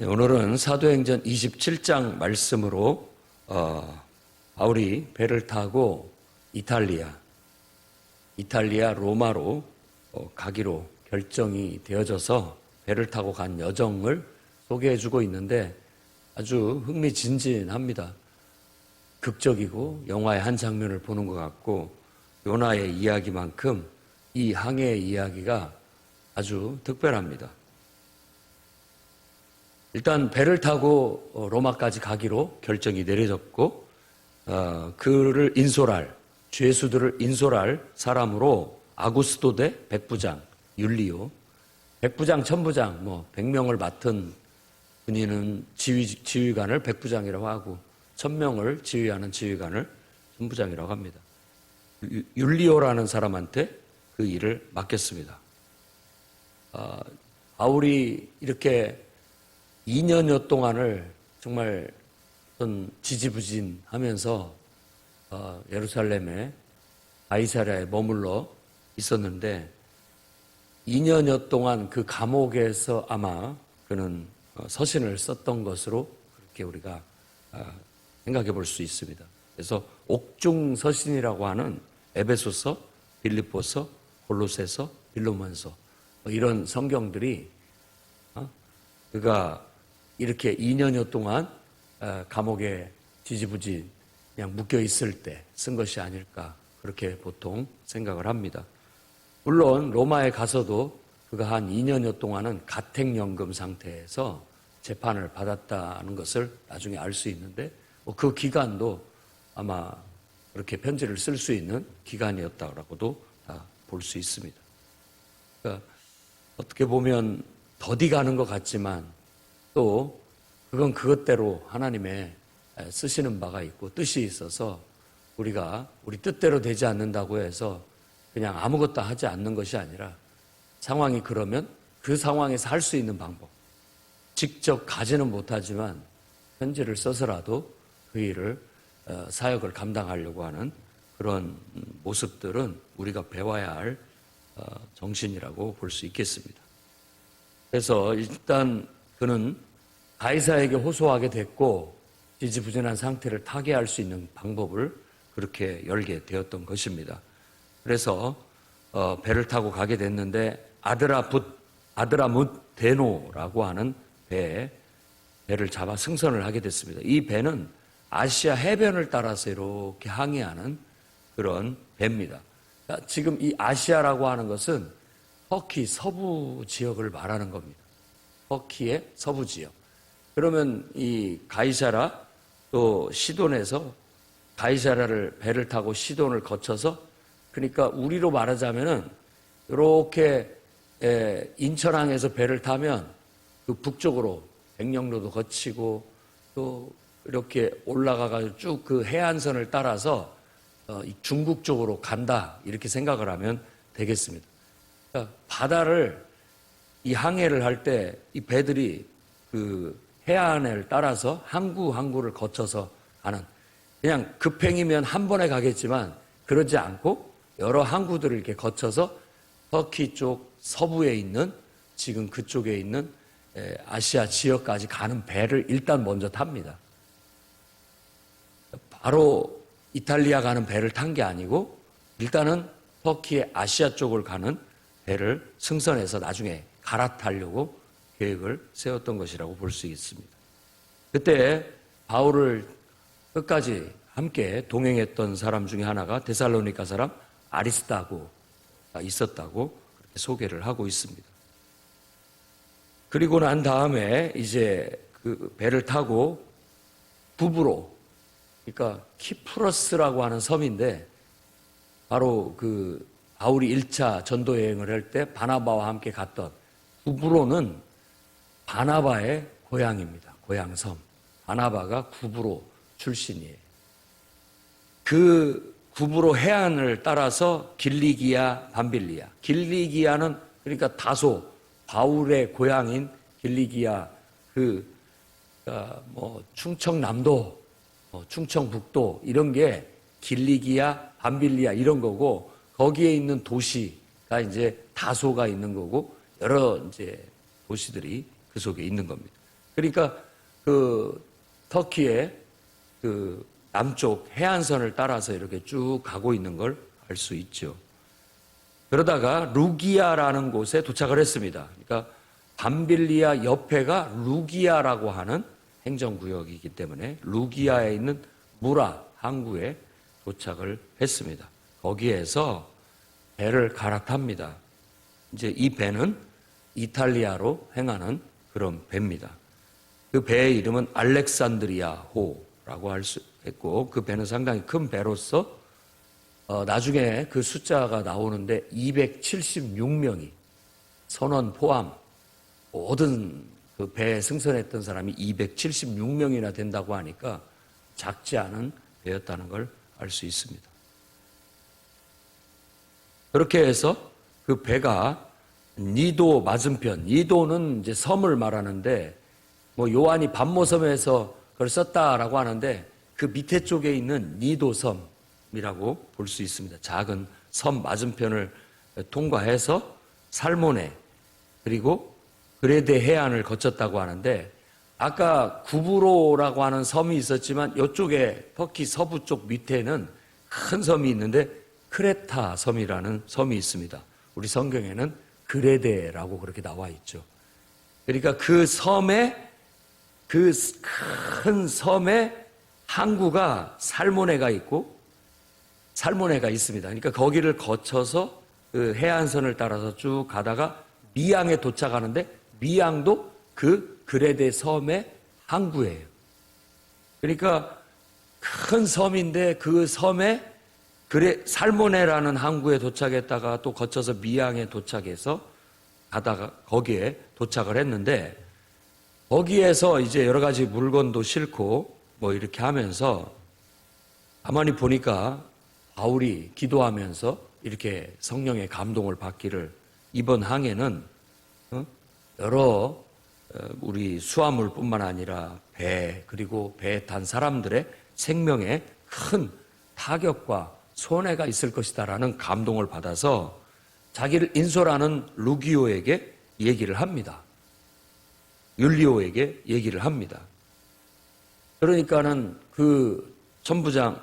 네, 오늘은 사도행전 27장 말씀으로 바울이 배를 타고 이탈리아 로마로 가기로 결정이 되어져서 배를 타고 간 여정을 소개해주고 있는데 아주 흥미진진합니다. 극적이고 영화의 한 장면을 보는 것 같고 요나의 이야기만큼 이 항해의 이야기가 아주 특별합니다. 일단 배를 타고 로마까지 가기로 결정이 내려졌고 그를 인솔할 죄수들을 인솔할 사람으로 아구스토대 백부장 율리오, 백부장 천부장 100명을 맡은 군인은 지휘관을 백부장이라고 하고 1000명을 지휘하는 지휘관을 천부장이라고 합니다. 율리오라는 사람한테 그 일을 맡겼습니다. 바울이 이렇게 2년여 동안을 정말 지지부진하면서 예루살렘에 가이사랴에 머물러 있었는데 2년여 동안 그 감옥에서 아마 그는 서신을 썼던 것으로 그렇게 우리가 생각해 볼 수 있습니다. 그래서 옥중 서신이라고 하는 에베소서, 빌립보서, 골로새서, 빌로몬서 이런 성경들이 그가 이렇게 2년여 동안 감옥에 지지부진 그냥 묶여 있을 때 쓴 것이 아닐까 그렇게 보통 생각을 합니다. 물론 로마에 가서도 그가 한 2년여 동안은 가택연금 상태에서 재판을 받았다는 것을 나중에 알 수 있는데 그 기간도 아마 그렇게 편지를 쓸 수 있는 기간이었다고도 다 볼 수 있습니다. 그러니까 어떻게 보면 더디 가는 것 같지만 또 그건 그것대로 하나님의 쓰시는 바가 있고 뜻이 있어서 우리가 우리 뜻대로 되지 않는다고 해서 그냥 아무것도 하지 않는 것이 아니라 상황이 그러면 그 상황에서 할 수 있는 방법, 직접 가지는 못하지만 편지를 써서라도 그 일을 사역을 감당하려고 하는 그런 모습들은 우리가 배워야 할 정신이라고 볼 수 있겠습니다. 그래서 일단 그는 가이사에게 호소하게 됐고 지지부진한 상태를 타개할 수 있는 방법을 그렇게 열게 되었던 것입니다. 그래서 배를 타고 가게 됐는데 아드라뭇 데노라고 하는 배를 잡아 승선을 하게 됐습니다. 이 배는 아시아 해변을 따라서 이렇게 항해하는 그런 배입니다. 지금 이 아시아라고 하는 것은 터키 서부 지역을 말하는 겁니다. 터키의 서부 지역. 그러면 이 가이사라 또 시돈에서 가이사라를 배를 타고 시돈을 거쳐서 그러니까 우리로 말하자면은 이렇게 인천항에서 배를 타면 그 북쪽으로 백령도도 거치고 또 이렇게 올라가가지고 쭉 그 해안선을 따라서 중국 쪽으로 간다 이렇게 생각을 하면 되겠습니다. 그러니까 바다를 이 항해를 할 때 이 배들이 그 해안을 따라서 항구를 거쳐서 가는 그냥 급행이면 한 번에 가겠지만 그러지 않고 여러 항구들을 이렇게 거쳐서 터키 쪽 서부에 있는 지금 그쪽에 있는 아시아 지역까지 가는 배를 일단 먼저 탑니다. 바로 이탈리아 가는 배를 탄 게 아니고 일단은 터키의 아시아 쪽을 가는 배를 승선해서 나중에 갈아타려고 계획을 세웠던 것이라고 볼 수 있습니다. 그때 바울을 끝까지 함께 동행했던 사람 중에 하나가 데살로니가 사람 아리스다고가 있었다고 그렇게 소개를 하고 있습니다. 그리고 난 다음에 이제 그 배를 타고 북부로 그러니까 키프러스라고 하는 섬인데 바로 그 바울이 1차 전도 여행을 할 때 바나바와 함께 갔던 구브로는 바나바의 고향입니다. 고향섬. 바나바가 구브로 출신이에요. 그 구브로 해안을 따라서 길리기아, 밤빌리아. 길리기아는 그러니까 다소 바울의 고향인 길리기아 충청남도, 충청북도 이런 게 길리기아, 밤빌리아 이런 거고 거기에 있는 도시가 이제 다소가 있는 거고 여러 이제 도시들이 그 속에 있는 겁니다. 그러니까 그 터키의 그 남쪽 해안선을 따라서 이렇게 쭉 가고 있는 걸 알 수 있죠. 그러다가 루기아라는 곳에 도착을 했습니다. 그러니까 밤빌리아 옆에가 루기아라고 하는 행정구역이기 때문에 루기아에 있는 무라 항구에 도착을 했습니다. 거기에서 배를 갈아탑니다. 이제 이 배는 이탈리아로 행하는 그런 배입니다. 그 배의 이름은 알렉산드리아호라고 할 수 있고, 그 배는 상당히 큰 배로서 나중에 그 숫자가 나오는데 276명이 선원 포함 모든 그 배에 승선했던 사람이 276명이나 된다고 하니까 작지 않은 배였다는 걸 알 수 있습니다. 그렇게 해서 그 배가 니도 맞은편, 니도는 이제 섬을 말하는데, 뭐 요한이 반모섬에서 그걸 썼다라고 하는데 그 밑에 쪽에 있는 니도 섬이라고 볼 수 있습니다. 작은 섬 맞은편을 통과해서 살모네 그리고 그레데 해안을 거쳤다고 하는데, 아까 구브로라고 하는 섬이 있었지만 이쪽에 터키 서부 쪽 밑에는 큰 섬이 있는데 크레타 섬이라는 섬이 있습니다. 우리 성경에는 그레데라고 그렇게 나와 있죠. 그러니까 그 섬에, 그 큰 섬에 항구가 살모네가 있고 살모네가 있습니다. 그러니까 거기를 거쳐서 그 해안선을 따라서 쭉 가다가 미양에 도착하는데, 미양도 그 그레데 섬의 항구예요. 그러니까 큰 섬인데 그 섬에 살모네라는 항구에 도착했다가 또 거쳐서 미양에 도착해서 가다가 거기에 도착을 했는데, 거기에서 이제 여러 가지 물건도 싣고 뭐 이렇게 하면서 가만히 보니까 바울이 기도하면서 이렇게 성령의 감동을 받기를, 이번 항해는 여러 우리 수화물뿐만 아니라 배, 그리고 배에 탄 사람들의 생명에 큰 타격과 손해가 있을 것이다라는 감동을 받아서 자기를 인솔하는 루기오에게 얘기를 합니다. 율리오에게 얘기를 합니다. 그러니까는 그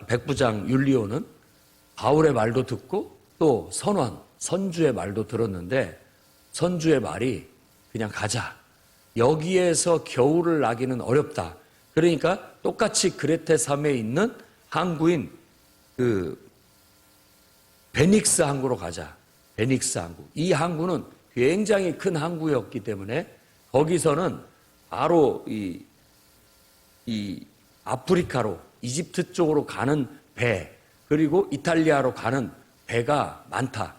백부장 율리오는 바울의 말도 듣고 또 선주의 말도 들었는데, 선주의 말이 그냥 가자. 여기에서 겨울을 나기는 어렵다. 그러니까 똑같이 그레테 섬에 있는 항구인 그 베닉스 항구로 가자. 베닉스 항구. 이 항구는 굉장히 큰 항구였기 때문에 거기서는 바로 이 아프리카로, 이집트 쪽으로 가는 배, 그리고 이탈리아로 가는 배가 많다.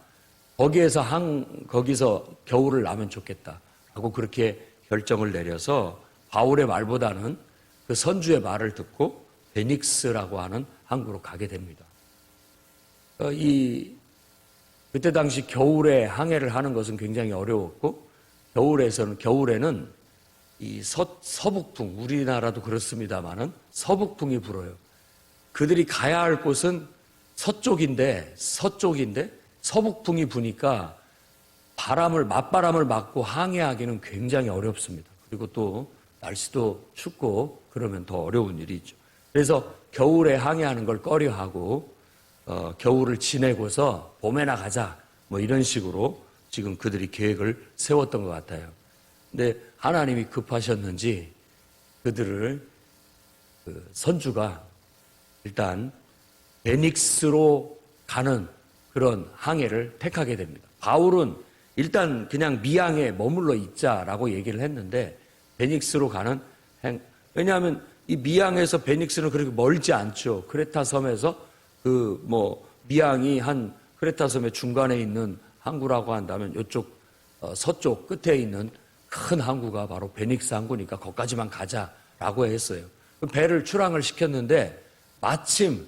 거기서 겨울을 나면 좋겠다. 라고 그렇게 결정을 내려서 바울의 말보다는 그 선주의 말을 듣고 베닉스라고 하는 항구로 가게 됩니다. 그때 당시 겨울에 항해를 하는 것은 굉장히 어려웠고, 겨울에는 이 서북풍, 우리나라도 그렇습니다만은 서북풍이 불어요. 그들이 가야 할 곳은 서쪽인데 서북풍이 부니까 맞바람을 맞고 항해하기는 굉장히 어렵습니다. 그리고 또 날씨도 춥고 그러면 더 어려운 일이죠. 그래서 겨울에 항해하는 걸 꺼려하고 겨울을 지내고서 봄에나 가자, 뭐 이런 식으로 지금 그들이 계획을 세웠던 것 같아요. 근데 하나님이 급하셨는지 그들을 선주가 일단 베닉스로 가는 그런 항해를 택하게 됩니다. 바울은 일단 그냥 미양에 머물러 있자라고 얘기를 했는데, 베닉스로 가는 왜냐하면 이 미양에서 베닉스는 그렇게 멀지 않죠. 크레타 섬에서 미양이 한 크레타 섬의 중간에 있는 항구라고 한다면 이쪽 서쪽 끝에 있는 큰 항구가 바로 베닉스 항구니까 거기까지만 가자라고 했어요. 배를 출항을 시켰는데 마침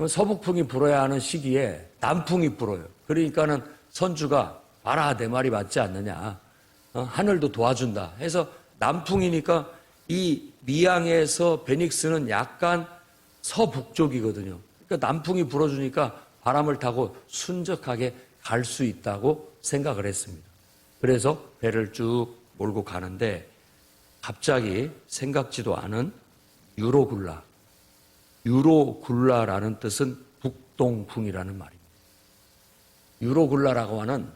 서북풍이 불어야 하는 시기에 남풍이 불어요. 그러니까는 선주가 봐라, 내 말이 맞지 않느냐, 하늘도 도와준다 해서 남풍이니까 이 미양에서 베닉스는 약간 서북쪽이거든요. 그러니까 남풍이 불어주니까 바람을 타고 순적하게 갈 수 있다고 생각을 했습니다. 그래서 배를 쭉 몰고 가는데 갑자기 생각지도 않은 유로굴라. 유로굴라라는 뜻은 북동풍이라는 말입니다. 유로굴라라고 하는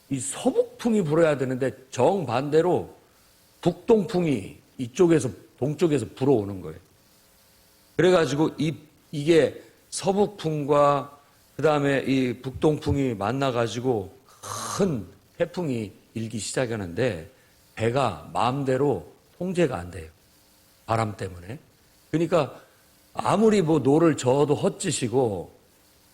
이 서북풍이 불어야 되는데 정반대로 북동풍이 이쪽에서 동쪽에서 불어오는 거예요. 그래가지고 이게 서북풍과 그 다음에 이 북동풍이 만나가지고 큰 태풍이 일기 시작하는데 배가 마음대로 통제가 안 돼요. 바람 때문에. 그러니까 아무리 뭐 노를 저어도 헛짓이고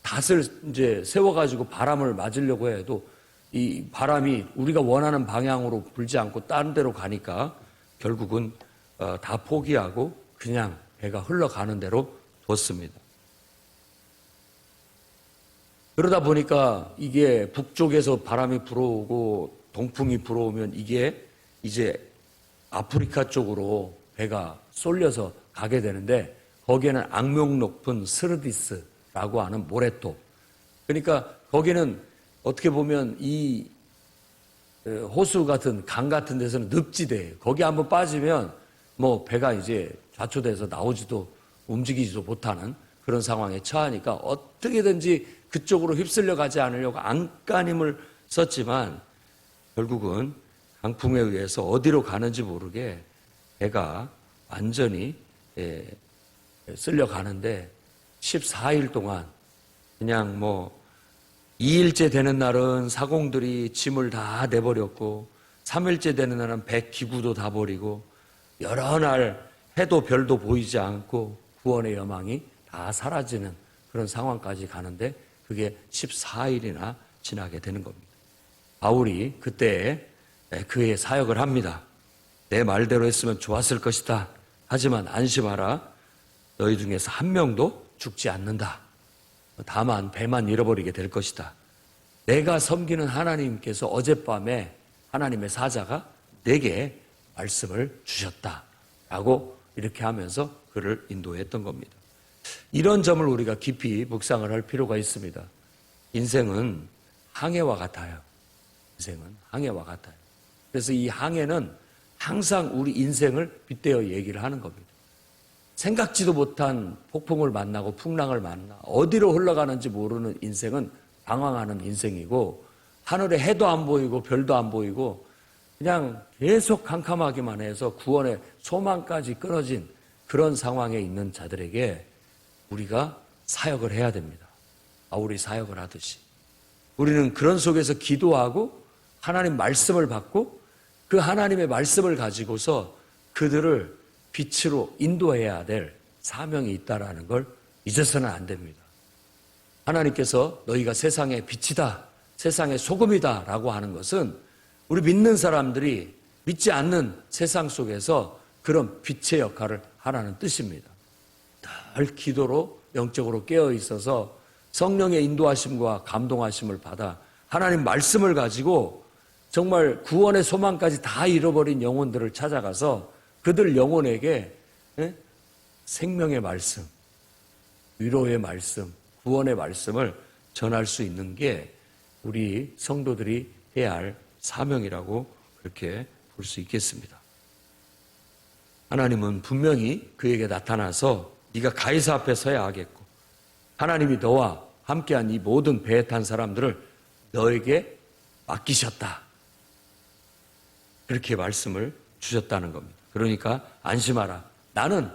닷을 이제 세워가지고 바람을 맞으려고 해도 이 바람이 우리가 원하는 방향으로 불지 않고 다른 데로 가니까 결국은 다 포기하고 그냥 배가 흘러가는 대로 뒀습니다. 그러다 보니까 이게 북쪽에서 바람이 불어오고 동풍이 불어오면 이게 이제 아프리카 쪽으로 배가 쏠려서 가게 되는데 거기에는 악명 높은 스르디스라고 하는 모래톱. 그러니까 거기는 어떻게 보면 이 호수 같은 강 같은 데서는 늪지대예요. 거기 한번 빠지면 뭐 배가 이제 좌초돼서 나오지도 움직이지도 못하는 그런 상황에 처하니까 어떻게든지 그쪽으로 휩쓸려 가지 않으려고 안간힘을 썼지만 결국은 강풍에 의해서 어디로 가는지 모르게 배가 완전히 쓸려 가는데 14일 동안 그냥 뭐 2일째 되는 날은 사공들이 짐을 다 내버렸고 3일째 되는 날은 배 기구도 다 버리고 여러 날 해도 별도 보이지 않고 구원의 여망이 다 사라지는 그런 상황까지 가는데 그게 14일이나 지나게 되는 겁니다. 바울이 그때 그의 사역을 합니다. 내 말대로 했으면 좋았을 것이다. 하지만 안심하라. 너희 중에서 한 명도 죽지 않는다. 다만 배만 잃어버리게 될 것이다. 내가 섬기는 하나님께서 어젯밤에 하나님의 사자가 내게 말씀을 주셨다라고 이렇게 하면서 그를 인도했던 겁니다. 이런 점을 우리가 깊이 묵상을 할 필요가 있습니다. 인생은 항해와 같아요. 인생은 항해와 같아요. 그래서 이 항해는 항상 우리 인생을 빗대어 얘기를 하는 겁니다. 생각지도 못한 폭풍을 만나고 풍랑을 만나 어디로 흘러가는지 모르는 인생은 방황하는 인생이고 하늘에 해도 안 보이고 별도 안 보이고 그냥 계속 캄캄하기만 해서 구원의 소망까지 끊어진 그런 상황에 있는 자들에게 우리가 사역을 해야 됩니다. 바울이 사역을 하듯이. 우리는 그런 속에서 기도하고 하나님 말씀을 받고 그 하나님의 말씀을 가지고서 그들을 빛으로 인도해야 될 사명이 있다라는 걸 잊어서는 안 됩니다. 하나님께서 너희가 세상의 빛이다, 세상의 소금이다 라고 하는 것은 우리 믿는 사람들이 믿지 않는 세상 속에서 그런 빛의 역할을 하라는 뜻입니다. 늘 기도로 영적으로 깨어 있어서 성령의 인도하심과 감동하심을 받아 하나님 말씀을 가지고 정말 구원의 소망까지 다 잃어버린 영혼들을 찾아가서 그들 영혼에게 생명의 말씀, 위로의 말씀, 구원의 말씀을 전할 수 있는 게 우리 성도들이 해야 할 사명이라고 그렇게 볼 수 있겠습니다. 하나님은 분명히 그에게 나타나서 네가 가이사 앞에 서야 하겠고 하나님이 너와 함께한 이 모든 배에 탄 사람들을 너에게 맡기셨다. 그렇게 말씀을 주셨다는 겁니다. 그러니까 안심하라. 나는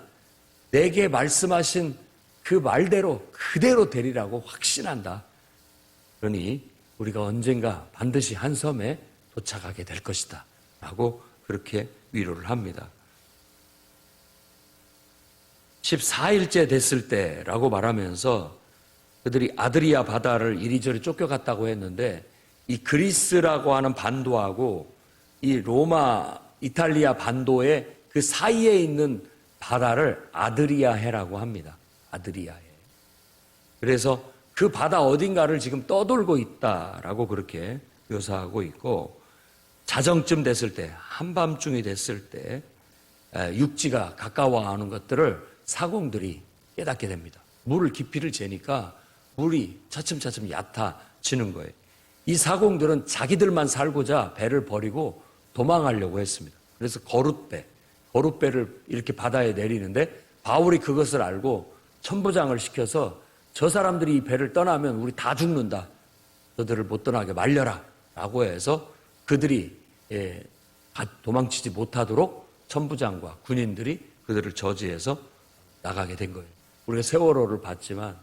내게 말씀하신 그 말대로 그대로 되리라고 확신한다. 그러니 우리가 언젠가 반드시 한 섬에 도착하게 될 것이다. 라고 그렇게 위로를 합니다. 14일째 됐을 때라고 말하면서 그들이 아드리아 바다를 이리저리 쫓겨갔다고 했는데 이 그리스라고 하는 반도하고 이 로마, 이탈리아 반도의 그 사이에 있는 바다를 아드리아해라고 합니다. 아드리아해. 그래서 그 바다 어딘가를 지금 떠돌고 있다라고 그렇게 묘사하고 있고 자정쯤 됐을 때, 한밤중이 됐을 때 육지가 가까워하는 것들을 사공들이 깨닫게 됩니다. 물을 깊이를 재니까 물이 차츰차츰 얕아지는 거예요. 이 사공들은 자기들만 살고자 배를 버리고 도망하려고 했습니다. 그래서 거룻배를 이렇게 바다에 내리는데 바울이 그것을 알고 천부장을 시켜서 저 사람들이 이 배를 떠나면 우리 다 죽는다. 저들을 못 떠나게 말려라. 라고 해서 그들이 도망치지 못하도록 천부장과 군인들이 그들을 저지해서 나가게 된 거예요. 우리가 세월호를 봤지만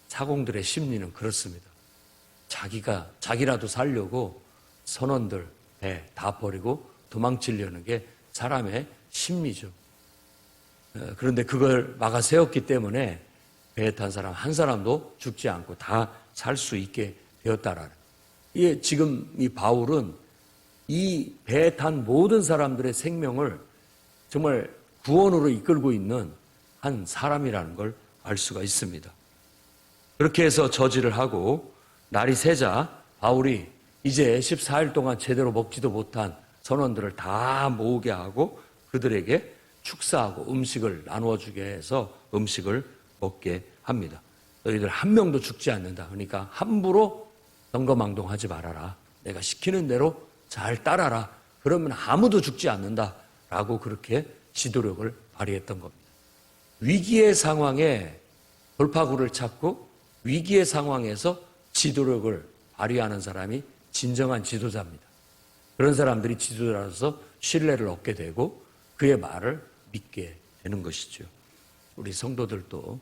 사공들의 심리는 그렇습니다. 자기라도 살려고 선원들 배 다 버리고 도망치려는 게 사람의 심리죠. 그런데 그걸 막아 세웠기 때문에 배에 탄 사람 한 사람도 죽지 않고 다 살 수 있게 되었다라는. 이게 지금 이 바울은 이 배에 탄 모든 사람들의 생명을 정말 구원으로 이끌고 있는 한 사람이라는 걸 알 수가 있습니다. 그렇게 해서 저지를 하고 날이 새자 바울이 이제 14일 동안 제대로 먹지도 못한 선원들을 다 모으게 하고 그들에게 축사하고 음식을 나누어 주게 해서 음식을 먹게 합니다. 너희들 한 명도 죽지 않는다. 그러니까 함부로 덩거망동하지 말아라. 내가 시키는 대로 잘 따라라. 그러면 아무도 죽지 않는다. 라고 그렇게 지도력을 발휘했던 겁니다. 위기의 상황에 돌파구를 찾고 위기의 상황에서 지도력을 발휘하는 사람이 진정한 지도자입니다. 그런 사람들이 지도자로서 신뢰를 얻게 되고 그의 말을 믿게 되는 것이죠. 우리 성도들도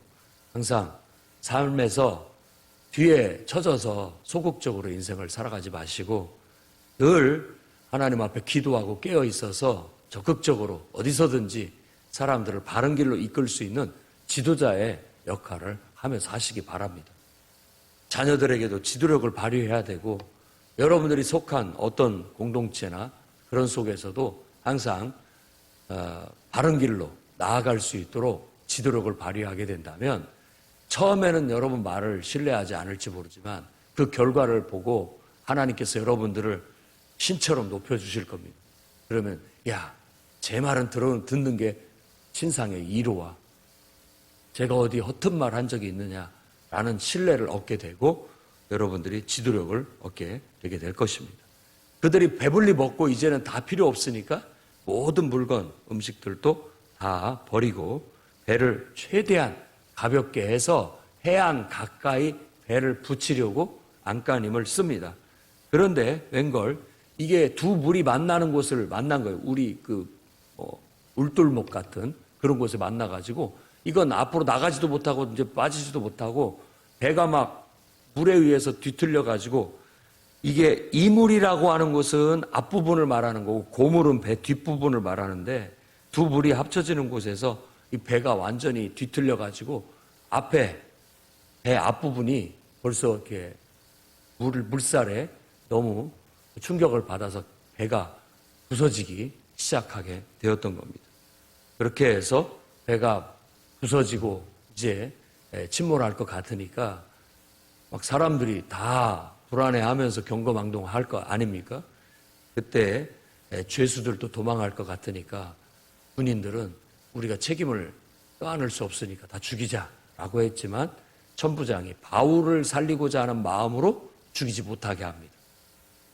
항상 삶에서 뒤에 처져서 소극적으로 인생을 살아가지 마시고 늘 하나님 앞에 기도하고 깨어 있어서 적극적으로 어디서든지 사람들을 바른 길로 이끌 수 있는 지도자의 역할을 하면서 하시기 바랍니다. 자녀들에게도 지도력을 발휘해야 되고 여러분들이 속한 어떤 공동체나 그런 속에서도 항상 바른 길로 나아갈 수 있도록 지도력을 발휘하게 된다면 처음에는 여러분 말을 신뢰하지 않을지 모르지만 그 결과를 보고 하나님께서 여러분들을 신처럼 높여주실 겁니다. 그러면 제 말은 듣는 게 신상의 이로와 제가 어디 허튼 말 한 적이 있느냐라는 신뢰를 얻게 되고 여러분들이 지도력을 얻게 되게 될 것입니다. 그들이 배불리 먹고 이제는 다 필요 없으니까 모든 물건, 음식들도 다 버리고 배를 최대한 가볍게 해서 해안 가까이 배를 붙이려고 안간힘을 씁니다. 그런데 웬걸 이게 두 물이 만나는 곳을 만난 거예요. 우리 울돌목 같은 그런 곳에 만나가지고 이건 앞으로 나가지도 못하고 이제 빠지지도 못하고 배가 막 물에 의해서 뒤틀려가지고 이게 이물이라고 하는 것은 앞부분을 말하는 거고 고물은 배 뒷부분을 말하는데 두 물이 합쳐지는 곳에서 이 배가 완전히 뒤틀려가지고 앞에 배 앞부분이 벌써 이렇게 물살에 너무 충격을 받아서 배가 부서지기 시작하게 되었던 겁니다. 그렇게 해서 배가 부서지고 이제 침몰할 것 같으니까 막 사람들이 다 불안해하면서 경거망동할 거 아닙니까? 그때 죄수들도 도망할 것 같으니까 군인들은 우리가 책임을 떠안을 수 없으니까 다 죽이자라고 했지만 천부장이 바울을 살리고자 하는 마음으로 죽이지 못하게 합니다.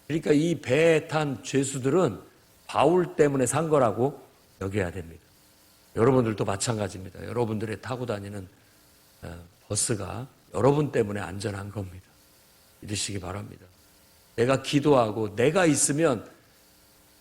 그러니까 이 배에 탄 죄수들은 바울 때문에 산 거라고 여겨야 됩니다. 여러분들도 마찬가지입니다. 여러분들의 타고 다니는 버스가 여러분 때문에 안전한 겁니다. 믿으시기 바랍니다. 내가 기도하고 내가 있으면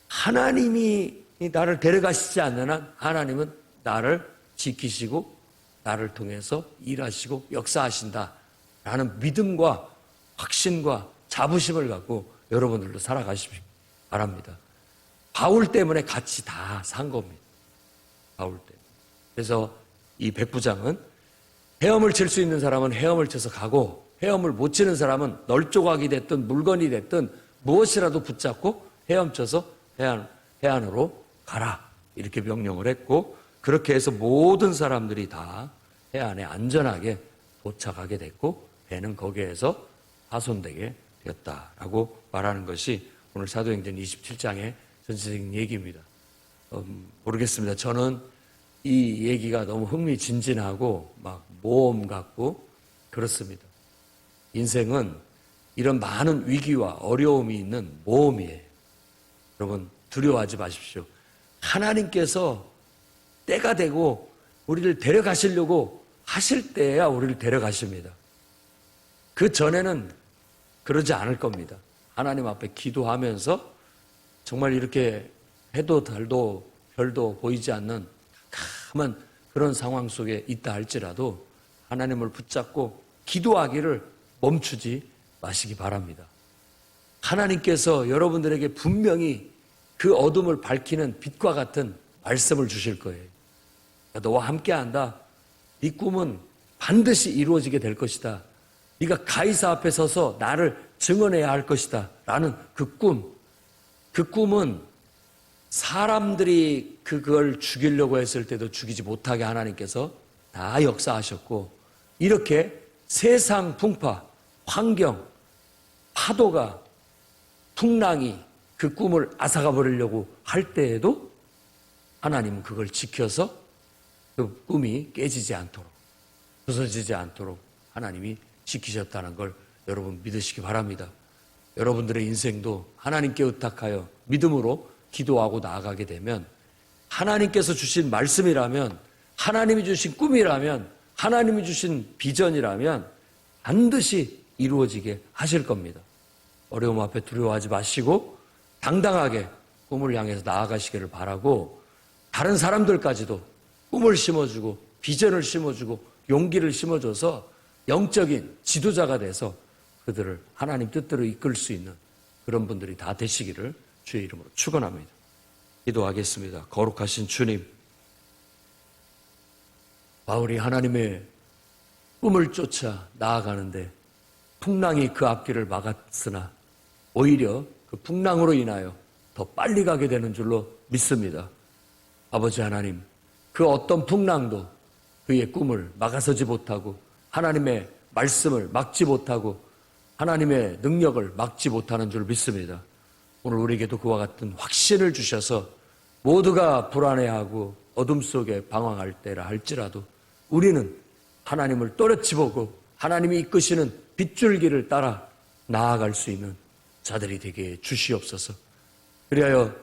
하나님이 나를 데려가시지 않는 한 하나님은 나를 지키시고 나를 통해서 일하시고 역사하신다라는 믿음과 확신과 자부심을 갖고 여러분들도 살아가시기 바랍니다. 바울 때문에 같이 다 산 겁니다. 바울 때문에. 그래서 이 백부장은 헤엄을 칠 수 있는 사람은 헤엄을 쳐서 가고 헤엄을 못 치는 사람은 널조각이 됐든 물건이 됐든 무엇이라도 붙잡고 헤엄쳐서 해안으로 가라 이렇게 명령을 했고 그렇게 해서 모든 사람들이 다 해안에 안전하게 도착하게 됐고 배는 거기에서 파손되게 되었다라고 말하는 것이 오늘 사도행전 27장의 전체적인 얘기입니다. 모르겠습니다. 저는 이 얘기가 너무 흥미진진하고 막 모험 같고 그렇습니다. 인생은 이런 많은 위기와 어려움이 있는 모험이에요. 여러분 두려워하지 마십시오. 하나님께서 때가 되고 우리를 데려가시려고 하실 때야 우리를 데려가십니다. 그 전에는 그러지 않을 겁니다. 하나님 앞에 기도하면서 정말 이렇게 해도 달도 별도 보이지 않는 캄캄한 그런 상황 속에 있다 할지라도 하나님을 붙잡고 기도하기를 멈추지 마시기 바랍니다. 하나님께서 여러분들에게 분명히 그 어둠을 밝히는 빛과 같은 말씀을 주실 거예요. 너와 함께한다. 이 꿈은 반드시 이루어지게 될 것이다. 네가 가이사 앞에 서서 나를 증언해야 할 것이다. 라는 그 꿈은 사람들이 그걸 죽이려고 했을 때도 죽이지 못하게 하나님께서 다 역사하셨고, 이렇게 세상 풍파, 환경, 파도가, 풍랑이 그 꿈을 앗아가 버리려고 할 때에도 하나님은 그걸 지켜서 그 꿈이 깨지지 않도록, 부서지지 않도록 하나님이 지키셨다는 걸 여러분 믿으시기 바랍니다. 여러분들의 인생도 하나님께 의탁하여 믿음으로 기도하고 나아가게 되면 하나님께서 주신 말씀이라면, 하나님이 주신 꿈이라면, 하나님이 주신 비전이라면 반드시 이루어지게 하실 겁니다. 어려움 앞에 두려워하지 마시고 당당하게 꿈을 향해서 나아가시기를 바라고, 다른 사람들까지도 꿈을 심어주고 비전을 심어주고 용기를 심어줘서 영적인 지도자가 돼서 그들을 하나님 뜻대로 이끌 수 있는 그런 분들이 다 되시기를 주의 이름으로 축원합니다. 기도하겠습니다. 거룩하신 주님, 바울이 하나님의 꿈을 쫓아 나아가는데 풍랑이 그 앞길을 막았으나 오히려 그 풍랑으로 인하여 더 빨리 가게 되는 줄로 믿습니다. 아버지 하나님, 그 어떤 풍랑도 그의 꿈을 막아서지 못하고 하나님의 말씀을 막지 못하고 하나님의 능력을 막지 못하는 줄 믿습니다. 오늘 우리에게도 그와 같은 확신을 주셔서 모두가 불안해하고 어둠 속에 방황할 때라 할지라도 우리는 하나님을 또렷이 보고 하나님이 이끄시는 빗줄기를 따라 나아갈 수 있는 자들이 되게 주시옵소서. 그리하여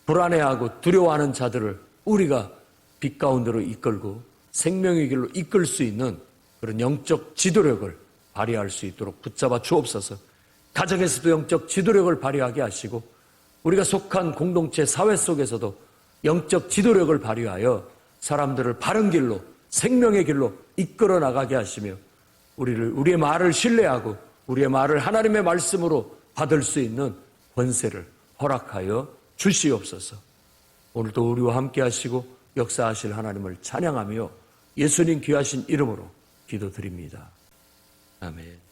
불안해하고 두려워하는 자들을 우리가 빛 가운데로 이끌고 생명의 길로 이끌 수 있는 그런 영적 지도력을 발휘할 수 있도록 붙잡아 주옵소서. 가정에서도 영적 지도력을 발휘하게 하시고 우리가 속한 공동체 사회 속에서도 영적 지도력을 발휘하여 사람들을 바른 길로, 생명의 길로 이끌어 나가게 하시며 우리의 말을 신뢰하고 우리의 말을 하나님의 말씀으로 받을 수 있는 권세를 허락하여 주시옵소서. 오늘도 우리와 함께 하시고 역사하실 하나님을 찬양하며 예수님 귀하신 이름으로 기도드립니다. 아멘.